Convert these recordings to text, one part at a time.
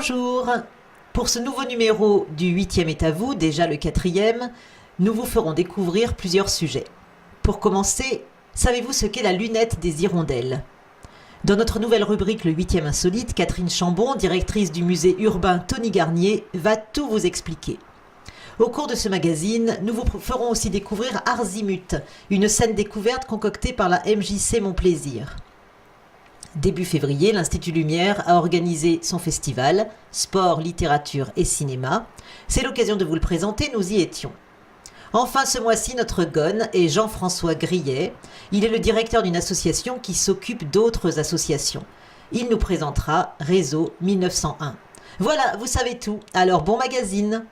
Bonjour. Pour ce nouveau numéro du 8e est à vous, déjà le 4e, nous vous ferons découvrir plusieurs sujets. Pour commencer, savez-vous ce qu'est la lunette des hirondelles ? Dans notre nouvelle rubrique Le 8e insolite, Catherine Chambon, directrice du musée urbain Tony Garnier, va tout vous expliquer. Au cours de ce magazine, nous vous ferons aussi découvrir Arzimut, une scène découverte concoctée par la MJC Mon Plaisir. Début février, l'Institut Lumière a organisé son festival Sport, littérature et cinéma. C'est l'occasion de vous le présenter, nous y étions. Enfin, ce mois-ci, notre gonne est Jean-François Grillet. Il est le directeur d'une association qui s'occupe d'autres associations. Il nous présentera Réseau 1901. Voilà, vous savez tout. Alors, bon magazine!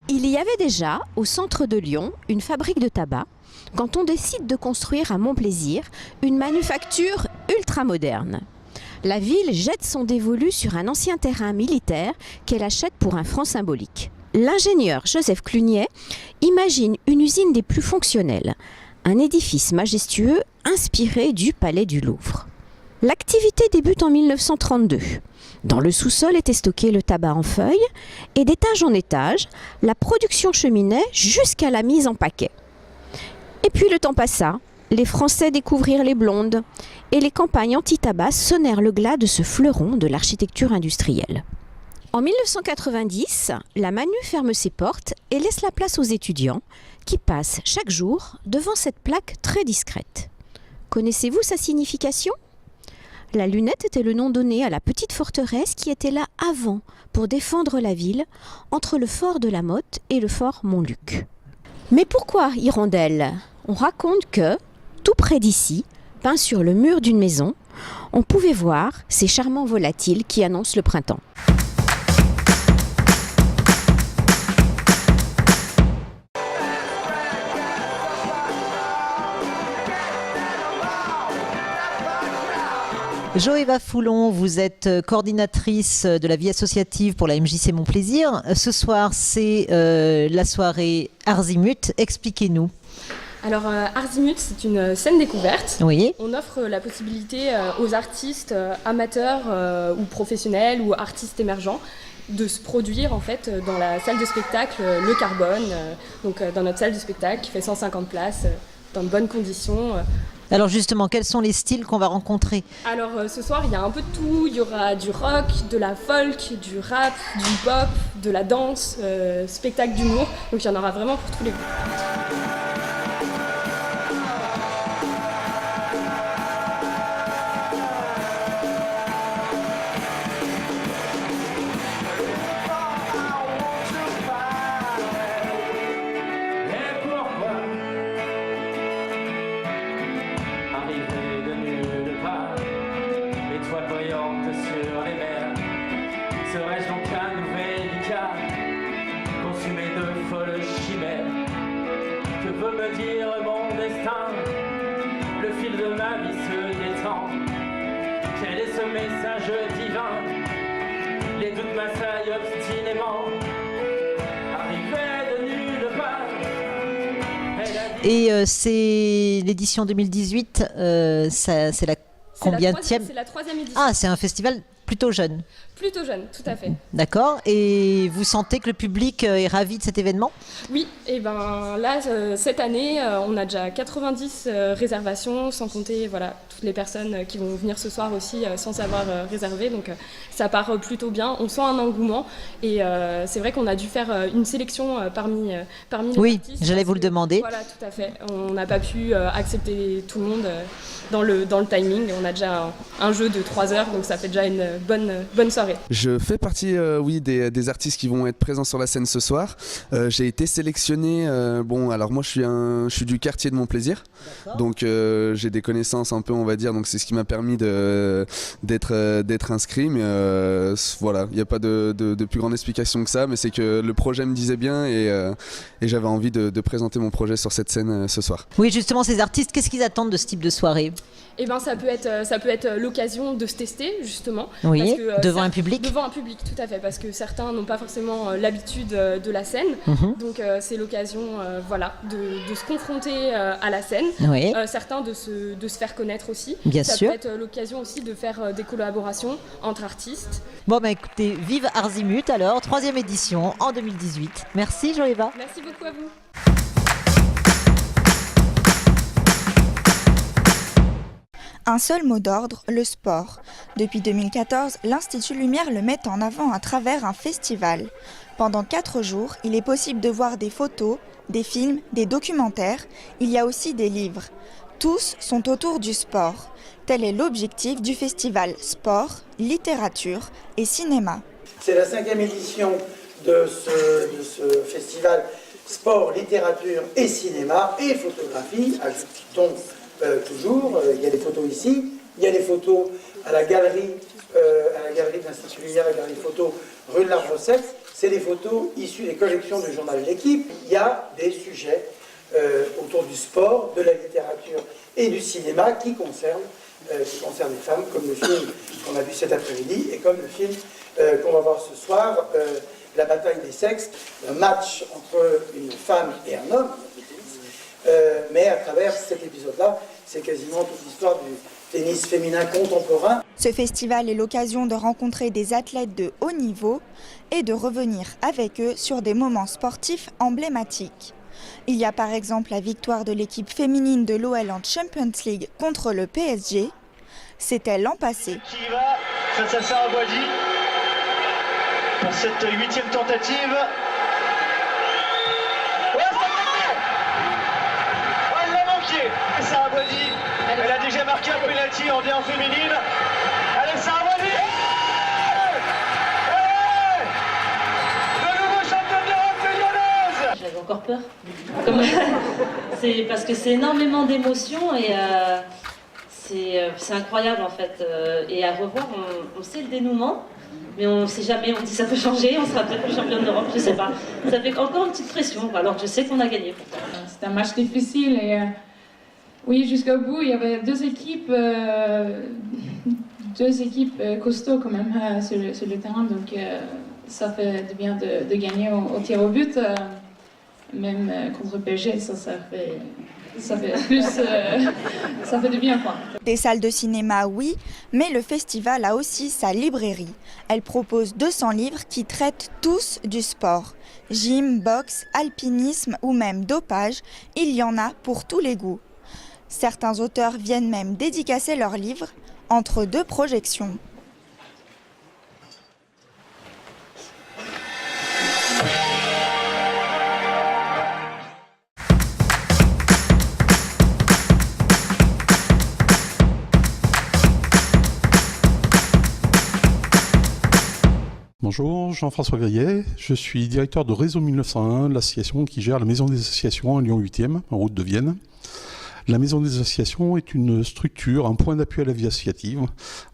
Il y avait déjà, au centre de Lyon, une fabrique de tabac, quand on décide de construire à Montplaisir une manufacture ultra-moderne. La ville jette son dévolu sur un ancien terrain militaire qu'elle achète pour un franc symbolique. L'ingénieur Joseph Clunier imagine une usine des plus fonctionnelles, un édifice majestueux inspiré du palais du Louvre. L'activité débute en 1932. Dans le sous-sol était stocké le tabac en feuilles et d'étage en étage, la production cheminait jusqu'à la mise en paquet. Et puis le temps passa, les Français découvrirent les blondes et les campagnes anti-tabac sonnèrent le glas de ce fleuron de l'architecture industrielle. En 1990, la Manu ferme ses portes et laisse la place aux étudiants qui passent chaque jour devant cette plaque très discrète. Connaissez-vous sa signification ? La lunette était le nom donné à la petite forteresse qui était là avant pour défendre la ville entre le fort de la Motte et le fort Montluc. Mais pourquoi hirondelle ? On raconte que, tout près d'ici, peint sur le mur d'une maison, on pouvait voir ces charmants volatiles qui annoncent le printemps. Joëva Foulon, vous êtes coordinatrice de la vie associative pour la MJC Mon Plaisir. Ce soir, c'est la soirée Arzimut. Expliquez-nous. Alors Arzimut, c'est une scène découverte. Oui. On offre la possibilité aux artistes amateurs ou professionnels ou artistes émergents de se produire en fait dans la salle de spectacle Le Carbone, dans notre salle de spectacle qui fait 150 places dans de bonnes conditions. Alors justement, quels sont les styles qu'on va rencontrer ? Alors ce soir, il y a un peu de tout. Il y aura du rock, de la folk, du rap, du pop, de la danse, spectacle d'humour. Donc il y en aura vraiment pour tous les goûts. Serais-je donc un nouvel Icare, consumé de folles chimères? Que peut me dire mon destin? Le fil de ma vie se détend. Quel est ce message divin? Les doutes m'assaillent obstinément. Arrivé de nulle part. Et c'est l'édition 2018, c'est la combienième ? C'est la 3e édition. Ah, c'est un festival plutôt jeune. Plutôt jeune, tout à fait. D'accord. Et vous sentez que le public est ravi de cet événement ? Oui, et ben là, cette année, on a déjà 90 réservations, sans compter toutes les personnes qui vont venir ce soir aussi sans avoir réservé. Donc ça part plutôt bien. On sent un engouement et c'est vrai qu'on a dû faire une sélection parmi les artistes. Oui, j'allais vous le demander. Voilà, tout à fait. On n'a pas pu accepter tout le monde dans le timing. On a déjà un jeu de 3 heures, donc ça fait déjà une bonne soirée. Je fais partie des artistes qui vont être présents sur la scène ce soir. J'ai été sélectionné, alors moi je suis du quartier de Mon Plaisir. D'accord. Donc j'ai des connaissances un peu, on va dire, donc c'est ce qui m'a permis d'être inscrit, mais voilà, il n'y a pas de plus grande explication que ça, mais c'est que le projet me disait bien et j'avais envie de présenter mon projet sur cette scène ce soir. Oui, justement, ces artistes, qu'est-ce qu'ils attendent de ce type de soirée ? Eh ben, ça peut être l'occasion de se tester, justement. Oui. Oui, Parce que, devant un public. Devant un public, tout à fait, parce que certains n'ont pas forcément l'habitude de la scène. Donc c'est l'occasion de se confronter à la scène. Oui. Certains de se faire connaître aussi. Bien Ça sûr. peut être l'occasion aussi de faire des collaborations entre artistes. Bon, bah écoutez, vive Arzimut alors, 3e édition en 2018. Merci Joëva. Merci beaucoup à vous. Un seul mot d'ordre, le sport. Depuis 2014, l'Institut Lumière le met en avant à travers un festival. Pendant 4 jours, il est possible de voir des photos, des films, des documentaires. Il y a aussi des livres. Tous sont autour du sport. Tel est l'objectif du festival Sport, Littérature et Cinéma. C'est la 5e édition de ce festival Sport, Littérature et Cinéma et Photographie. Ajoutons toujours, il y a des photos ici, il y a des photos à la galerie de l'Institut Lumière, la galerie photo rue de l'Arbre Sec. C'est des photos issues des collections du journal L'Équipe. Il y a des sujets autour du sport, de la littérature et du cinéma qui concernent les femmes, comme le film qu'on a vu cet après-midi et comme le film qu'on va voir ce soir, La bataille des sexes, un match entre une femme et un homme, mais à travers cet épisode-là, c'est quasiment toute l'histoire du tennis féminin contemporain. Ce festival est l'occasion de rencontrer des athlètes de haut niveau et de revenir avec eux sur des moments sportifs emblématiques. Il y a par exemple la victoire de l'équipe féminine de l'OL en Champions League contre le PSG. C'était l'an passé. Qui va face à Sarah Boisy pour cette 8e tentative. Ouais, ça fait. Oh, elle l'a manqué. Sarah Boisy, elle a déjà marqué un penalty en D1 féminine. Allez, Sarah Boisy. Le nouveau champion d'Europe lyonnaise. J'avais encore peur. C'est parce que c'est énormément d'émotions et c'est incroyable en fait. Et à revoir, on sait le dénouement, mais on ne sait jamais. On dit ça peut changer, on sera peut-être plus championne d'Europe, je ne sais pas. Ça fait encore une petite pression, alors que je sais qu'on a gagné pourtant. C'était un match difficile et oui, jusqu'au bout, il y avait deux équipes costauds quand même sur le terrain, donc ça fait du bien de gagner au tir au but. Même contre PSG, ça fait plus, ça fait du bien quoi. Des salles de cinéma, oui, mais le festival a aussi sa librairie. Elle propose 200 livres qui traitent tous du sport. Gym, boxe, alpinisme ou même dopage, il y en a pour tous les goûts. Certains auteurs viennent même dédicacer leurs livres entre 2 projections. Bonjour, Jean-François Grillet, je suis directeur de Réseau 1901, l'association qui gère la Maison des Associations à Lyon 8e, en route de Vienne. La Maison des Associations est une structure, un point d'appui à la vie associative.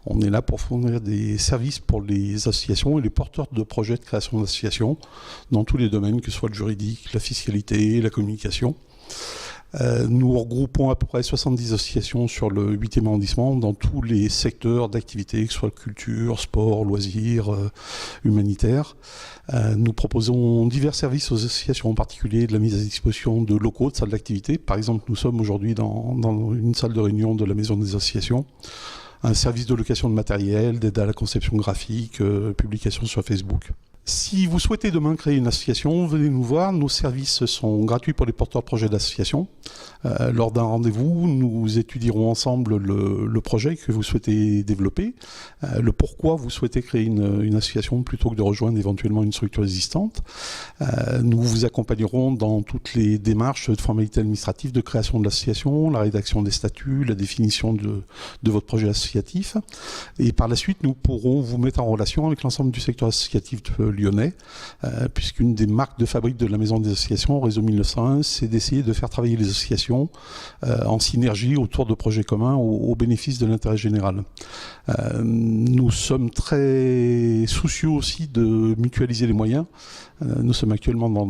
On est là pour fournir des services pour les associations et les porteurs de projets de création d'associations dans tous les domaines, que ce soit le juridique, la fiscalité, la communication. Nous regroupons à peu près 70 associations sur le 8e arrondissement dans tous les secteurs d'activité, que ce soit culture, sport, loisirs, humanitaire. Nous proposons divers services aux associations, en particulier de la mise à disposition de locaux, de salles d'activité. Par exemple, nous sommes aujourd'hui dans une salle de réunion de la Maison des Associations. Un service de location de matériel, d'aide à la conception graphique, publication sur Facebook. Si vous souhaitez demain créer une association, venez nous voir. Nos services sont gratuits pour les porteurs de projets d'association. Lors d'un rendez-vous, nous étudierons ensemble le projet que vous souhaitez développer, le pourquoi vous souhaitez créer une association plutôt que de rejoindre éventuellement une structure existante. Nous vous accompagnerons dans toutes les démarches de formalités administratives de création de l'association, la rédaction des statuts, la définition de votre projet associatif. Et par la suite, nous pourrons vous mettre en relation avec l'ensemble du secteur associatif lyonnais, puisqu'une des marques de fabrique de la Maison des Associations, Réseau 1901, c'est d'essayer de faire travailler les associations en synergie autour de projets communs au bénéfice de l'intérêt général. Nous sommes très soucieux aussi de mutualiser les moyens. Nous sommes actuellement dans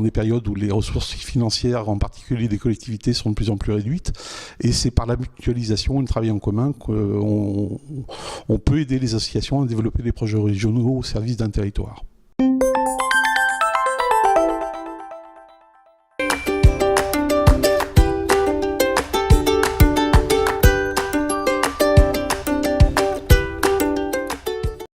des périodes où les ressources financières, en particulier des collectivités, sont de plus en plus réduites. Et c'est par la mutualisation et le travail en commun qu'on peut aider les associations à développer des projets régionaux au service d'un territoire.